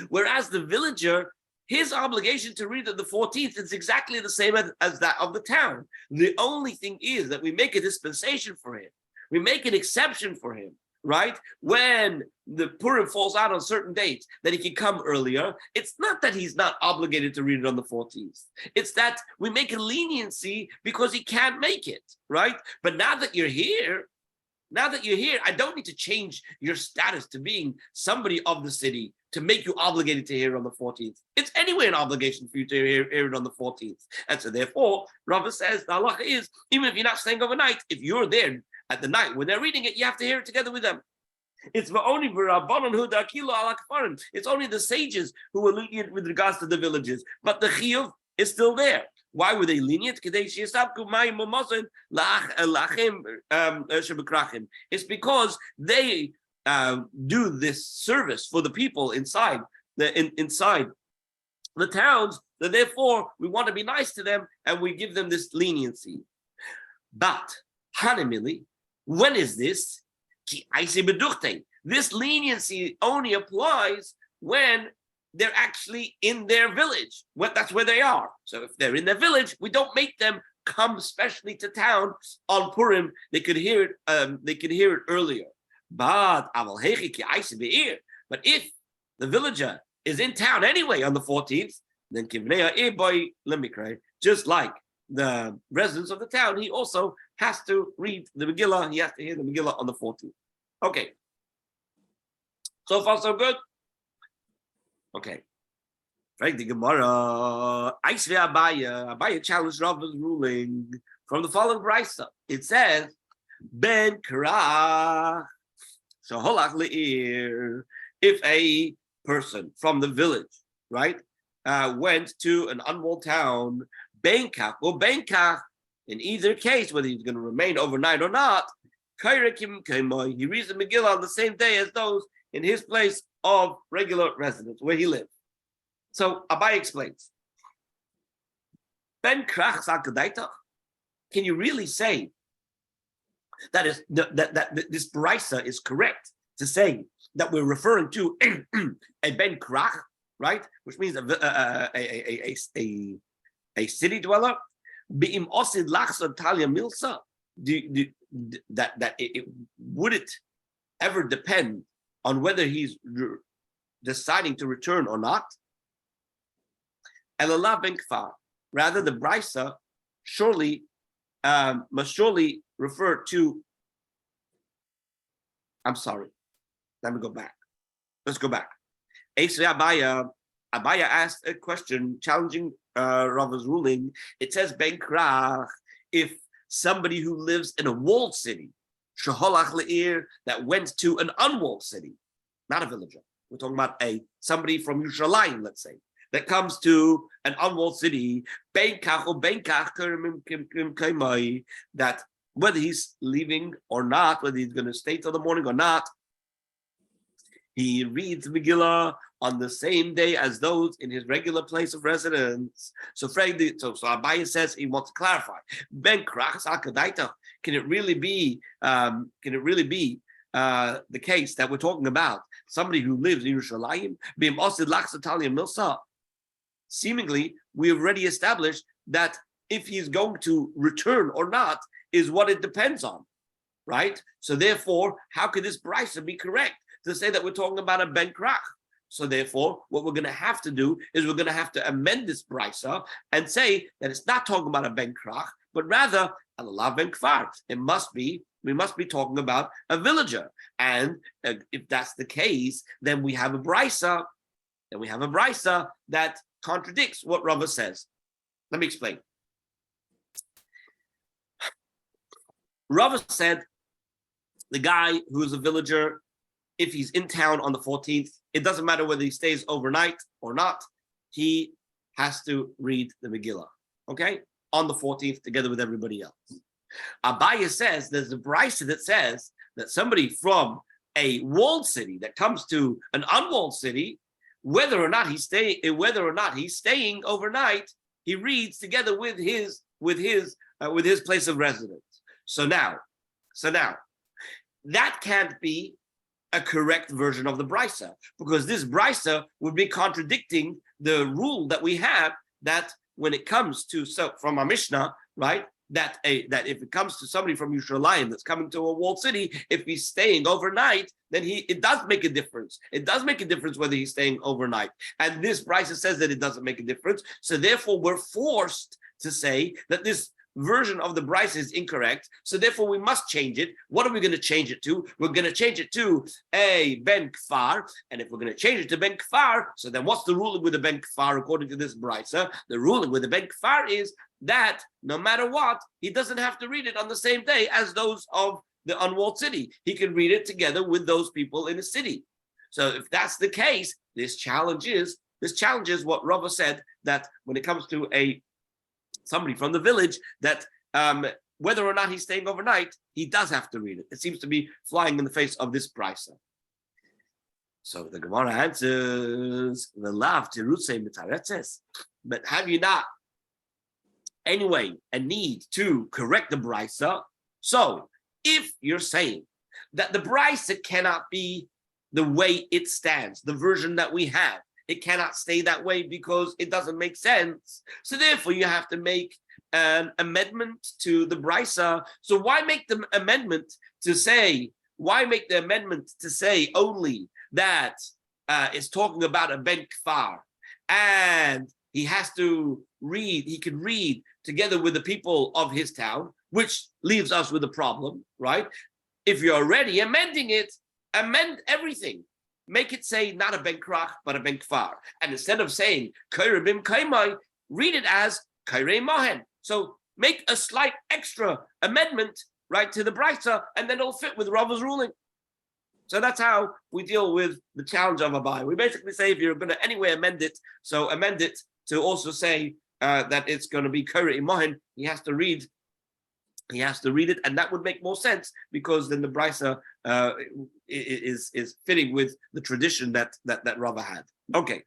Whereas the villager, his obligation to read at the 14th is exactly the same as that of the town. The only thing is that we make a dispensation for him. We make an exception for him, right? When the Purim falls out on certain dates, that he can come earlier. It's not that he's not obligated to read it on the 14th. It's that we make a leniency because he can't make it, right? But now that you're here, I don't need to change your status to being somebody of the city to make you obligated to hear it on the 14th. It's anyway an obligation for you to hear it on the 14th. And so therefore, Rava says, the halacha is, even if you're not staying overnight, if you're there at the night when they're reading it, you have to hear it together with them. It's only the sages who were lenient with regards to the villages, but the chiyuv is still there. Why were they lenient? It's because they do this service for the people inside the towns, that therefore we want to be nice to them and we give them this leniency. But Hanamili, when is this? This leniency only applies when they're actually in their village. That's where they are. So if they're in their village, we don't make them come specially to town on Purim. They could hear it. They could hear it earlier. But if the villager is in town anyway on the 14th, then just like the residents of the town, he also has to read the Megillah. He has to hear the Megillah on the 14th. Okay. So far, so good. Okay. Frank the Gemara. Abaya challenged Rava's ruling from the following brisa. It says, Ben Karach. So Holach Le'ir. If a person from the village, right, went to an unwalled town, Benkach or Benkach, in either case, whether he's going to remain overnight or not, he reads the Megillah on the same day as those in his place of regular residence, where he lived. So Abai explains. Ben Krach Sakadaita. Can you really say that this brisa is correct to say that we're referring to a Ben Krach, right? Which means a city dweller. Be'im osid lachsa talia milsa. Would it ever depend on whether he's deciding to return or not? Elala ben kfar. Rather, the brisa must surely refer to. I'm sorry. Let me go back. Let's go back. Abaya asked a question challenging Rava's ruling. It says Ben Krach, if somebody who lives in a walled city, Sheholach Le'ir, that went to an unwalled city, not a villager. We're talking about somebody from Yerushalayim, let's say, that comes to an unwalled city, Ben Kach or Ben Kach, that whether he's leaving or not, whether he's going to stay till the morning or not, he reads Megillah on the same day as those in his regular place of residence. So Abaye says he wants to clarify. Ben Krach Akadaita. Can it really be the case that we're talking about somebody who lives in Yerushalayim? Bim Osid Lachsa Talia Milsa. Seemingly, we have already established that if he's going to return or not is what it depends on, right? So therefore, how could this brisa be correct to say that we're talking about a Ben Krach? So therefore, what we're going to have to do is we're going to have to amend this brisa and say that it's not talking about a Ben Krach, but rather Alalav Ben Kfar. We must be talking about a villager. And if that's the case, then we have a brisa. That contradicts what Rava says. Let me explain. Rava said the guy who's a villager, if he's in town on the 14th, it doesn't matter whether he stays overnight or not, he has to read the Megillah, okay, on the 14th together with everybody else. Abaya says there's a brisa that says that somebody from a walled city that comes to an unwalled city, whether or not he's staying overnight, he reads together with his place of residence. So now, that can't be a correct version of the brisa, because this brisa would be contradicting the rule that we have that when it comes to, so from our Mishnah, right, that if it comes to somebody from Yerushalayim that's coming to a walled city, if he's staying overnight, then it does make a difference. It does make a difference whether he's staying overnight. And this brisa says that it doesn't make a difference. So therefore, we're forced to say that this version of the brisa is incorrect, so therefore we must change it. What are we going to change it to? We're going to change it to a Ben Kfar, and if we're going to change it to Ben Kfar, so then what's the ruling with the Ben Kfar according to this brisa? The ruling with the Ben Kfar is that no matter what, he doesn't have to read it on the same day as those of the unwalled city. He can read it together with those people in the city. So if that's the case, this challenges what Rava said, that when it comes to somebody from the village, that whether or not he's staying overnight, he does have to read it. It seems to be flying in the face of this brisa. So the Gemara answers, the lav tirutse mitaretzes. But have you not anyway a need to correct the brisa? So if you're saying that the brisa cannot be the way it stands, the version that we have. It cannot stay that way because it doesn't make sense. So therefore, you have to make an amendment to the brisa. So why make the amendment to say? Why make the amendment to say only that it's talking about a ben kfar, and he has to read? He can read together with the people of his town, which leaves us with a problem, right? If you're already amending it, amend everything. Make it say not a ben krach, but a ben kfar. And instead of saying kairei bim kaimai, read it as kairei mohen. So make a slight extra amendment, right, to the brisa, and then it'll fit with Rava's ruling. So that's how we deal with the challenge of Abai. We basically say if you're going to anyway amend it, so amend it to also say that it's going to be kairei mohen. He has to read it, and that would make more sense because then the brisa is fitting with the tradition that Rava had. Okay.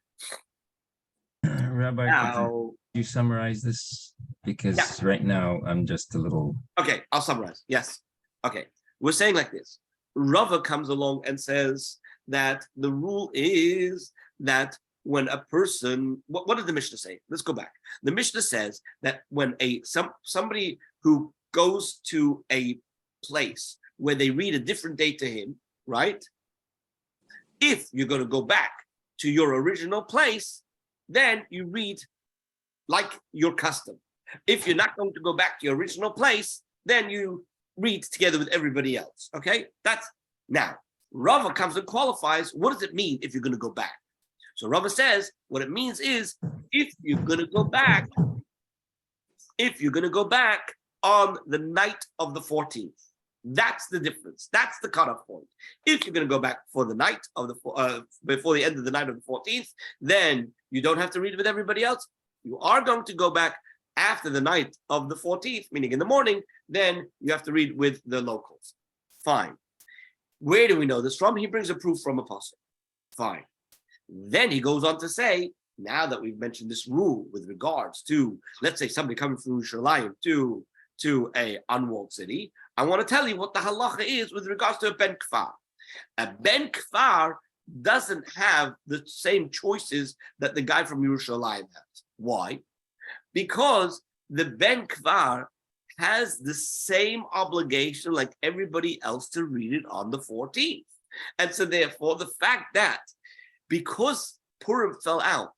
Rabbi, could you summarize this? Because right now I'm just a little.
Okay, I'll summarize. Yes. Okay. We're saying like this. Rava comes along and says that the rule is that when a person, what did the Mishnah say? Let's go back. The Mishnah says that when somebody who goes to a place where they read a different date to him, right? If you're going to go back to your original place, then you read like your custom. If you're not going to go back to your original place, then you read together with everybody else. Okay? That's now Rava comes and qualifies. What does it mean if you're going to go back? So Rava says what it means is if you're going to go back on the night of the 14th. That's the difference. That's the cutoff point. If you're going to go back for the night of the before the end of the night of the 14th, then you don't have to read with everybody else. You are going to go back after the night of the 14th, meaning in the morning, then you have to read with the locals. Fine. Where do we know this from? He brings a proof from Apostle. Fine. Then he goes on to say, now that we've mentioned this rule with regards to, let's say somebody coming from Yerushalayim to a unwalled city, I want to tell you what the halacha is with regards to a ben kfar. A ben kfar doesn't have the same choices that the guy from Yerushalayim has. Why? Because the ben kfar has the same obligation like everybody else to read it on the 14th. And so therefore, the fact that because Purim fell out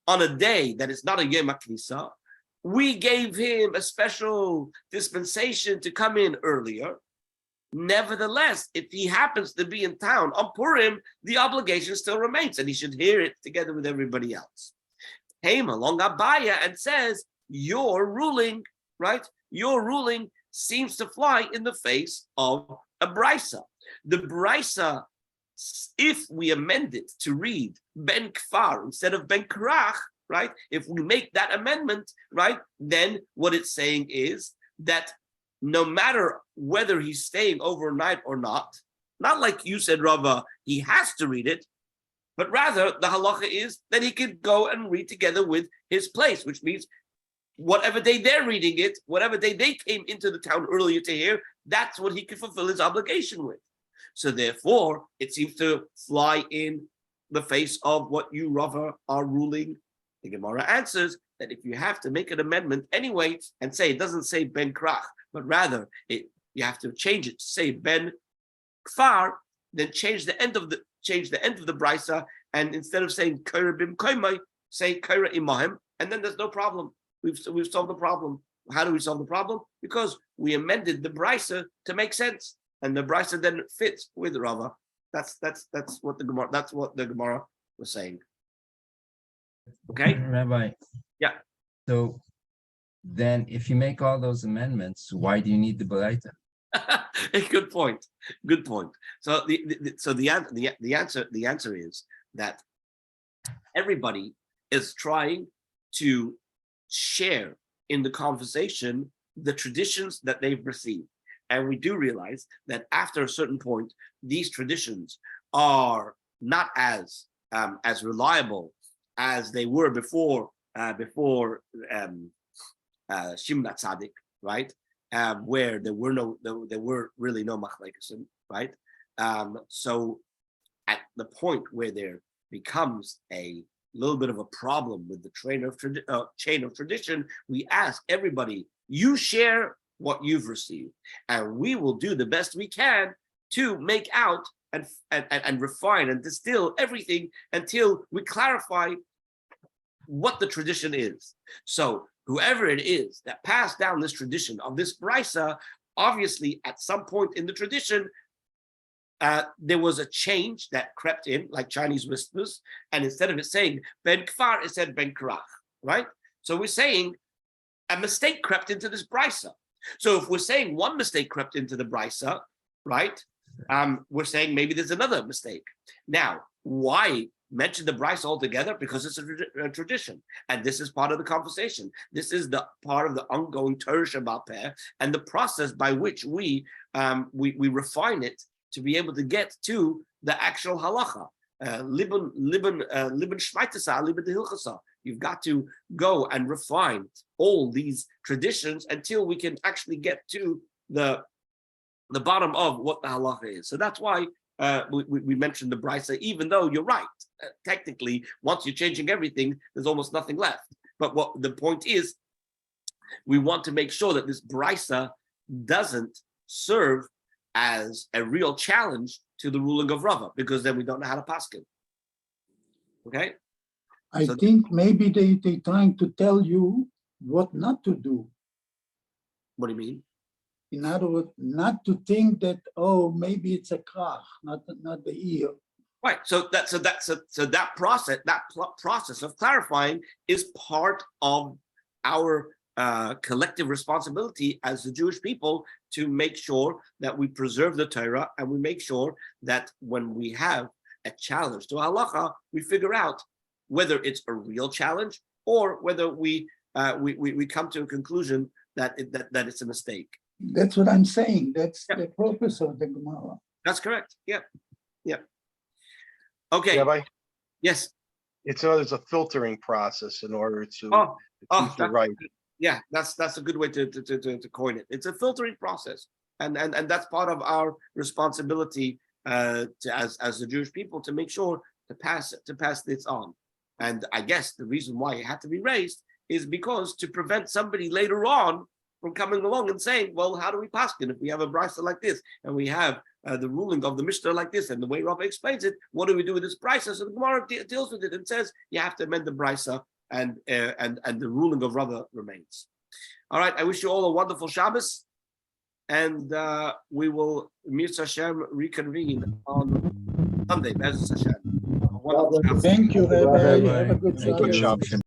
on a day that is not a Yom HaKnisa, we gave him a special dispensation to come in earlier. Nevertheless, if he happens to be in town on Purim, the obligation still remains, and he should hear it together with everybody else. Came along Abaya and says, your ruling, right? Your ruling seems to fly in the face of a brisa. The brisa, if we amend it to read ben kfar instead of ben krach, right? If we make that amendment, right, then what it's saying is that no matter whether he's staying overnight or not like you said, Rava, he has to read it, but rather the halacha is that he could go and read together with his place, which means whatever day they're reading it, whatever day they came into the town earlier to hear, that's what he can fulfill his obligation with. So therefore, it seems to fly in the face of what you, Rava, are ruling. The Gemara answers that if you have to make an amendment anyway and say it doesn't say ben krach, but rather you have to change it to say ben kfar, then change the end of the brisa, and instead of saying kairei bim kaimai, say kairei imahem, and then there's no problem. We've solved the problem. How do we solve the problem? Because we amended the brisa to make sense, and the brisa then fits with Rava. That's what the Gemara was saying. Okay,
Rabbi.
Yeah.
So then, if you make all those amendments, why do you need the baraita?
Good point. Good point. So the answer is that everybody is trying to share in the conversation the traditions that they've received, and we do realize that after a certain point, these traditions are not as reliable as they were before Shimon Tzaddik, right? Where there were really no machlekes, right? So at the point where there becomes a little bit of a problem with the chain of tradition, we ask everybody, you share what you've received, and we will do the best we can to make out and refine and distill everything until we clarify what the tradition is. So whoever it is that passed down this tradition of this brisa, obviously at some point in the tradition, there was a change that crept in, like Chinese whispers, and instead of it saying ben kfar, it said ben krach, right? So we're saying a mistake crept into this brisa. So if we're saying one mistake crept into the brisa, right? We're saying maybe there's another mistake. Now, why mention the brisa altogether? Because it's a tradition, and this is part of the conversation. This is the part of the ongoing Torah Shabbat Peh, and the process by which we refine it to be able to get to the actual halacha. You've got to go and refine all these traditions until we can actually get to the bottom of what the halacha is. So that's why we mentioned the brisa, even though you're right. Technically, once you're changing everything, there's almost nothing left. But what the point is, we want to make sure that this brisa doesn't serve as a real challenge to the ruling of Rava, because then we don't know how to paskin. Okay?
I think maybe they're trying to tell you what not to do.
What do you mean?
In other words, not to think that, oh, maybe it's a krach, not the ear.
Right. So that process of clarifying is part of our collective responsibility as the Jewish people to make sure that we preserve the Torah, and we make sure that when we have a challenge to halacha, we figure out whether it's a real challenge or whether we come to a conclusion that it's a mistake.
That's what I'm saying. That's the purpose of the Gemara.
That's correct. Yeah. Okay.
Rabbi,
Yes.
there's a filtering process in order to keep it right.
Yeah, that's a good way to coin it. It's a filtering process, and that's part of our responsibility as the Jewish people to make sure to pass this on. And I guess the reason why it had to be raised is because to prevent somebody later on from coming along and saying, well, how do we paskin if we have a brisa like this and we have the ruling of the Mishnah like this and the way Rava explains it? What do we do with this brisa? So the Gemara deals with it and says you have to amend the brisa, and the ruling of Rava remains. All right, I wish you all a wonderful Shabbos, and we will, Mirza Hashem, reconvene on Sunday. Be'ez Hashem.
Thank you, Rabbi. Have a good
Thank you.
Shabbos.